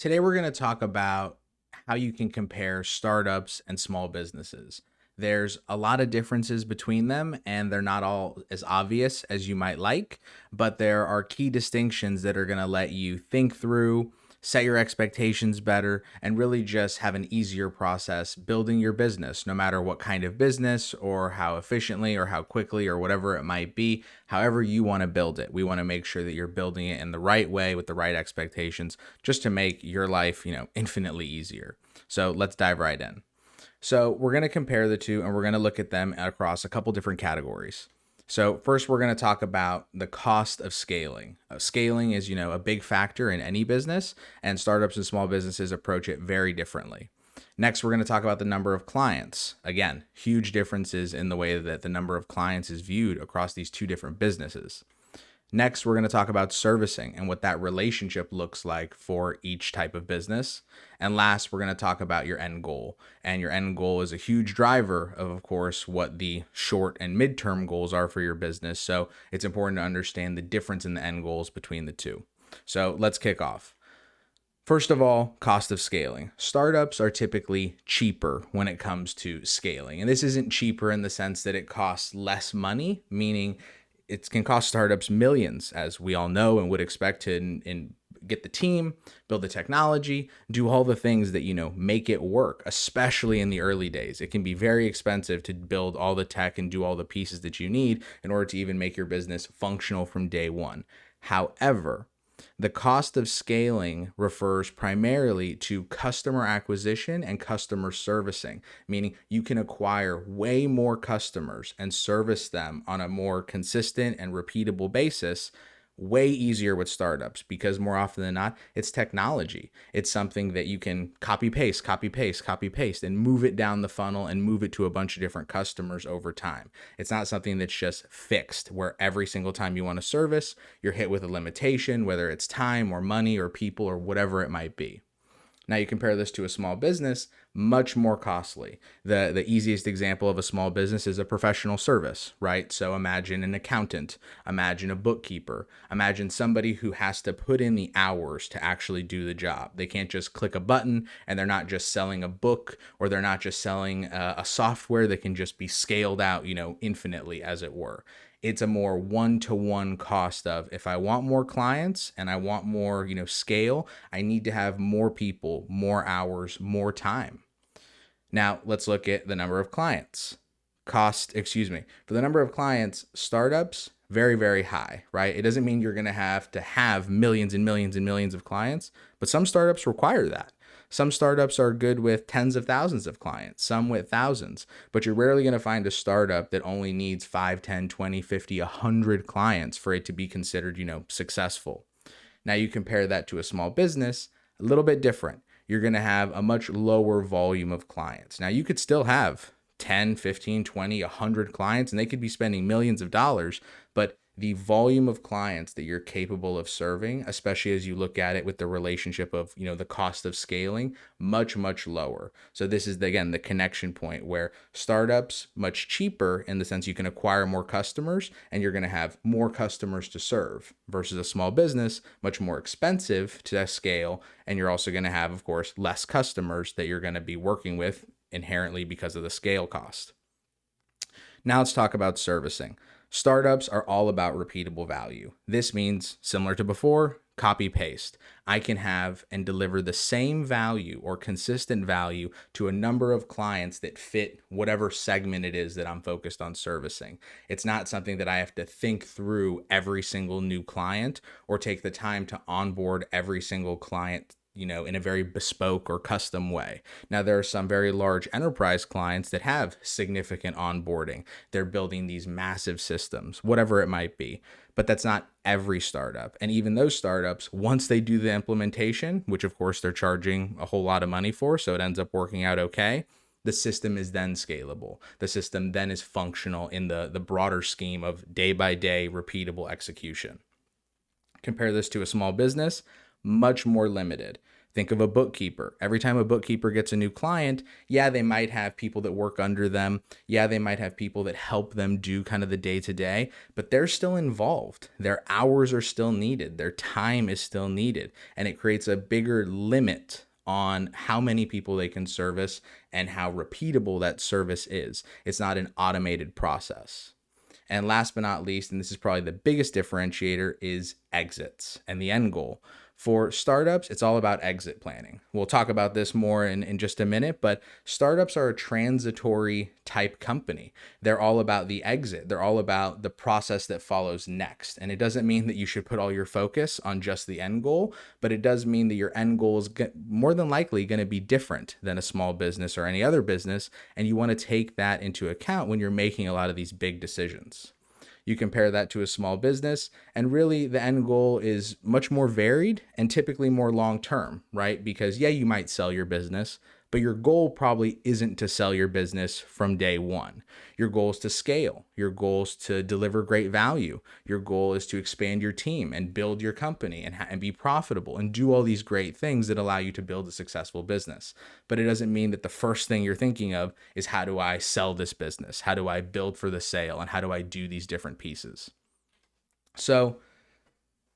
Today, we're going to talk about how you can compare startups and small businesses. There's a lot of differences between them, and they're not all as obvious as you might like, but there are key distinctions that are going to let you think through, set your expectations better, and really just have an easier process building your business, no matter what kind of business or how efficiently or how quickly or whatever it might be, however you want to build it. We want to make sure that you're building it in the right way with the right expectations just to make your life, infinitely easier. So let's dive right in. So we're going to compare the two and we're going to look at them across a couple different categories. So first, we're going to talk about the cost of scaling. Scaling is, a big factor in any business, and startups and small businesses approach it very differently. Next, we're going to talk about the number of clients. Again, huge differences in the way that the number of clients is viewed across these two different businesses. Next, we're going to talk about servicing and what that relationship looks like for each type of business. And last, we're going to talk about your end goal. And your end goal is a huge driver of course, what the short and midterm goals are for your business. So it's important to understand the difference in the end goals between the two. So let's kick off. First of all, cost of scaling. Startups are typically cheaper when it comes to scaling. And this isn't cheaper in the sense that it costs less money, meaning it can cost startups millions, as we all know and would expect to get the team, build the technology, do all the things that, make it work, especially in the early days. It can be very expensive to build all the tech and do all the pieces that you need in order to even make your business functional from day one. However, the cost of scaling refers primarily to customer acquisition and customer servicing, meaning you can acquire way more customers and service them on a more consistent and repeatable basis way easier with startups, because more often than not, it's technology. It's something that you can copy paste, and move it down the funnel and move it to a bunch of different customers over time. It's not something that's just fixed, where every single time you want to service, you're hit with a limitation, whether it's time or money or people or whatever it might be. Now you compare this to a small business, much more costly. The easiest example of a small business is a professional service, right? So imagine an accountant, imagine a bookkeeper, imagine somebody who has to put in the hours to actually do the job. They can't just click a button, and they're not just selling a book, or they're not just selling a software that can just be scaled out, infinitely, as it were. It's a more one-to-one cost of, if I want more clients and I want more, scale, I need to have more people, more hours, more time. Now let's look at the number of clients. For the number of clients, startups, very, very high, right? It doesn't mean you're going to have millions and millions and millions of clients, but some startups require that. Some startups are good with tens of thousands of clients, some with thousands, but you're rarely going to find a startup that only needs 5, 10, 20, 50, 100 clients for it to be considered, successful. Now you compare that to a small business, a little bit different. You're going to have a much lower volume of clients. Now you could still have 10, 15, 20, 100 clients, and they could be spending millions of dollars, but the volume of clients that you're capable of serving, especially as you look at it with the relationship of, the cost of scaling, much, much lower. So this is, again, the connection point where startups, much cheaper in the sense you can acquire more customers and you're going to have more customers to serve, versus a small business, much more expensive to scale. And you're also going to have, of course, less customers that you're going to be working with inherently because of the scale cost. Now let's talk about servicing. Startups are all about repeatable value. This means, similar to before, copy paste. I can have and deliver the same value or consistent value to a number of clients that fit whatever segment it is that I'm focused on servicing. It's not something that I have to think through every single new client or take the time to onboard every single client, in a very bespoke or custom way. Now, there are some very large enterprise clients that have significant onboarding. They're building these massive systems, whatever it might be. But that's not every startup. And even those startups, once they do the implementation, which of course they're charging a whole lot of money for, so it ends up working out okay, the system is then scalable. The system then is functional in the broader scheme of day-by-day repeatable execution. Compare this to a small business, much more limited. Think of a bookkeeper. Every time a bookkeeper gets a new client, yeah, they might have people that work under them. Yeah, they might have people that help them do kind of the day to day, but they're still involved. Their hours are still needed. Their time is still needed. And it creates a bigger limit on how many people they can service and how repeatable that service is. It's not an automated process. And last but not least, and this is probably the biggest differentiator, is exits and the end goal. For startups, it's all about exit planning. We'll talk about this more in just a minute, but startups are a transitory type company. They're all about the exit. They're all about the process that follows next. And it doesn't mean that you should put all your focus on just the end goal, but it does mean that your end goal is more than likely going to be different than a small business or any other business. And you want to take that into account when you're making a lot of these big decisions. You compare that to a small business, and really the end goal is much more varied and typically more long-term, right? Because yeah, you might sell your business, but your goal probably isn't to sell your business from day one. Your goal is to scale. Your goal is to deliver great value. Your goal is to expand your team and build your company and be profitable and do all these great things that allow you to build a successful business. But it doesn't mean that the first thing you're thinking of is, how do I sell this business? How do I build for the sale? And how do I do these different pieces? So,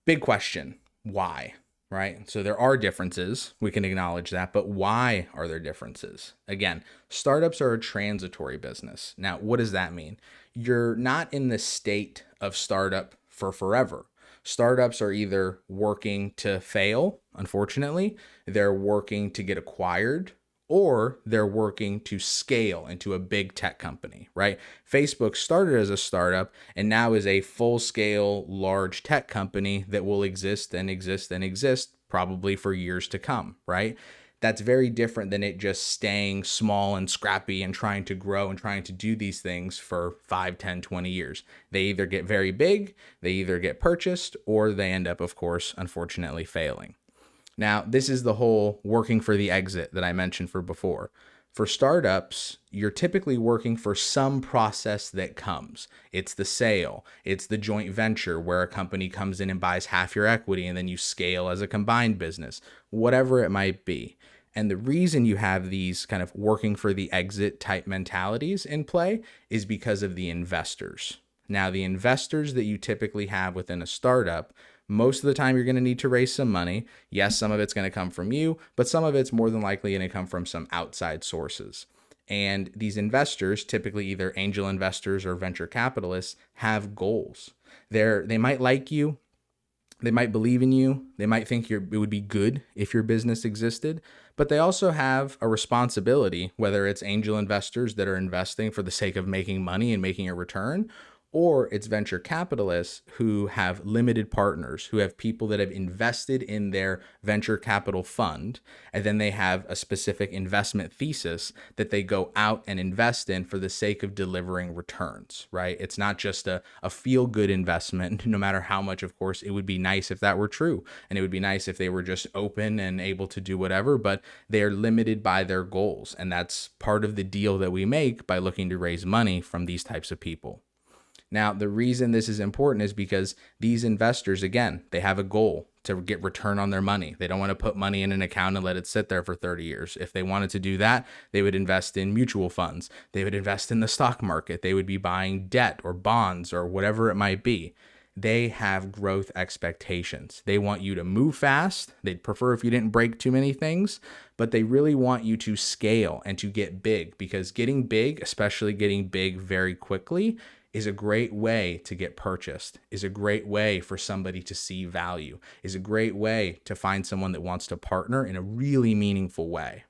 big question, why? Right? So there are differences. We can acknowledge that, but why are there differences? Again, startups are a transitory business. Now, what does that mean? You're not in the state of startup for forever. Startups are either working to fail, unfortunately, they're working to get acquired, or they're working to scale into a big tech company, right? Facebook started as a startup and now is a full-scale, large tech company that will exist and exist and exist probably for years to come, right? That's very different than it just staying small and scrappy and trying to grow and trying to do these things for 5, 10, 20 years. They either get very big, they either get purchased, or they end up, of course, unfortunately failing. Now, this is the whole working for the exit that I mentioned before. For startups, you're typically working for some process that comes. It's the sale. It's the joint venture where a company comes in and buys half your equity and then you scale as a combined business, whatever it might be. And the reason you have these kind of working for the exit type mentalities in play is because of the investors. Now, the investors that you typically have within a startup, most of the time, you're going to need to raise some money. Yes, some of it's going to come from you, but some of it's more than likely going to come from some outside sources. And these investors, typically either angel investors or venture capitalists, have goals. They might like you. They might believe in you. They might think it would be good if your business existed, but they also have a responsibility, whether it's angel investors that are investing for the sake of making money and making a return, or it's venture capitalists who have limited partners, who have people that have invested in their venture capital fund, and then they have a specific investment thesis that they go out and invest in for the sake of delivering returns, right? It's not just a feel-good investment, no matter how much, of course, it would be nice if that were true, and it would be nice if they were just open and able to do whatever, but they're limited by their goals, and that's part of the deal that we make by looking to raise money from these types of people. Now, the reason this is important is because these investors, again, they have a goal to get return on their money. They don't want to put money in an account and let it sit there for 30 years. If they wanted to do that, they would invest in mutual funds. They would invest in the stock market. They would be buying debt or bonds or whatever it might be. They have growth expectations. They want you to move fast. They'd prefer if you didn't break too many things, but they really want you to scale and to get big, because getting big, especially getting big very quickly, is a great way to get purchased, is a great way for somebody to see value, is a great way to find someone that wants to partner in a really meaningful way.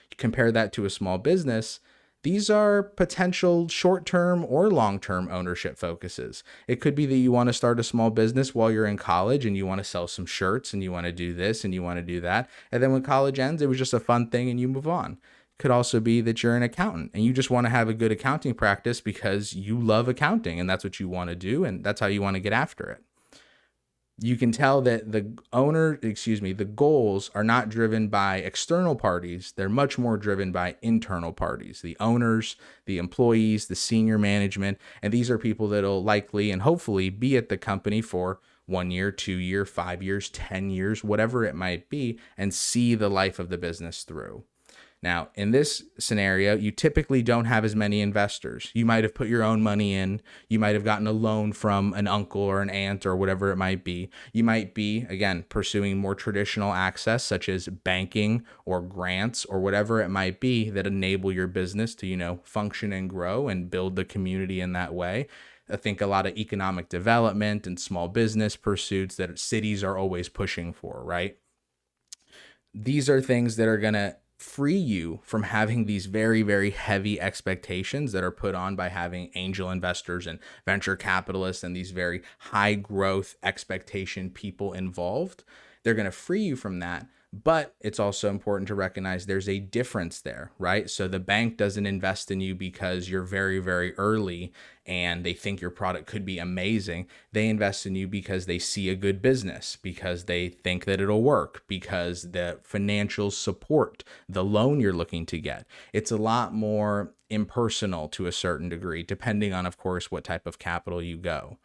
You compare that to a small business, these are potential short-term or long-term ownership focuses. It could be that you want to start a small business while you're in college and you want to sell some shirts and you want to do this and you want to do that. And then when college ends, it was just a fun thing and you move on. Could also be that you're an accountant and you just want to have a good accounting practice because you love accounting and that's what you want to do and that's how you want to get after it. You can tell that the goals are not driven by external parties. They're much more driven by internal parties, the owners, the employees, the senior management. And these are people that'll likely and hopefully be at the company for 1 year, 2 year, 5 years, 10 years, whatever it might be, and see the life of the business through. Now, in this scenario, you typically don't have as many investors. You might have put your own money in. You might have gotten a loan from an uncle or an aunt or whatever it might be. You might be, again, pursuing more traditional access, such as banking or grants or whatever it might be that enable your business to, function and grow and build the community in that way. I think a lot of economic development and small business pursuits that cities are always pushing for, right? These are things that are going to free you from having these very, very heavy expectations that are put on by having angel investors and venture capitalists and these very high growth expectation people involved. They're going to free you from that. But it's also important to recognize there's a difference there, right? So the bank doesn't invest in you because you're very, very early and they think your product could be amazing. They invest in you because they see a good business, because they think that it'll work, because the financial support, the loan you're looking to get. It's a lot more impersonal to a certain degree, depending on, of course, what type of capital you go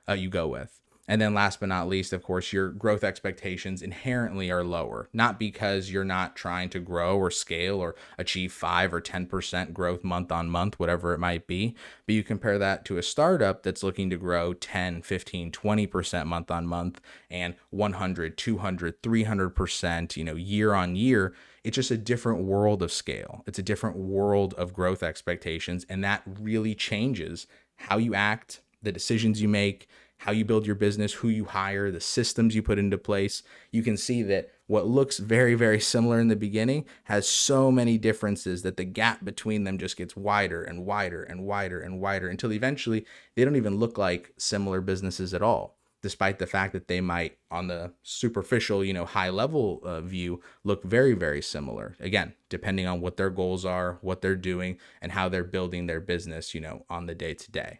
with. And then last but not least, of course, your growth expectations inherently are lower, not because you're not trying to grow or scale or achieve 5 or 10% growth month on month, whatever it might be. But you compare that to a startup that's looking to grow 10, 15, 20% month on month and 100, 200, 300%, year on year. It's just a different world of scale. It's a different world of growth expectations. And that really changes how you act, the decisions you make, how you build your business, who you hire, the systems you put into place. You can see that what looks very, very similar in the beginning has so many differences that the gap between them just gets wider and wider and wider and wider until eventually they don't even look like similar businesses at all, despite the fact that they might, on the superficial, high level view, look very, very similar. Again, depending on what their goals are, what they're doing, and how they're building their business, on the day to day.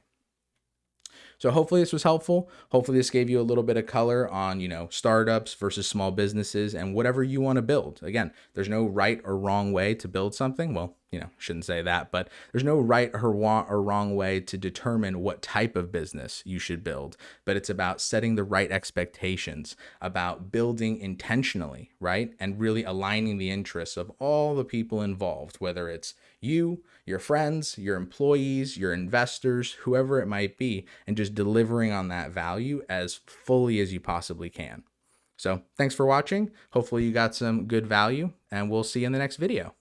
So hopefully this was helpful. Hopefully this gave you a little bit of color on, startups versus small businesses and whatever you want to build. Again, there's no right or wrong way to build something. Well, shouldn't say that, but there's no right or wrong way to determine what type of business you should build. But it's about setting the right expectations, about building intentionally, right? And really aligning the interests of all the people involved, whether it's you, your friends, your employees, your investors, whoever it might be, and just delivering on that value as fully as you possibly can. So thanks for watching. Hopefully you got some good value, and we'll see you in the next video.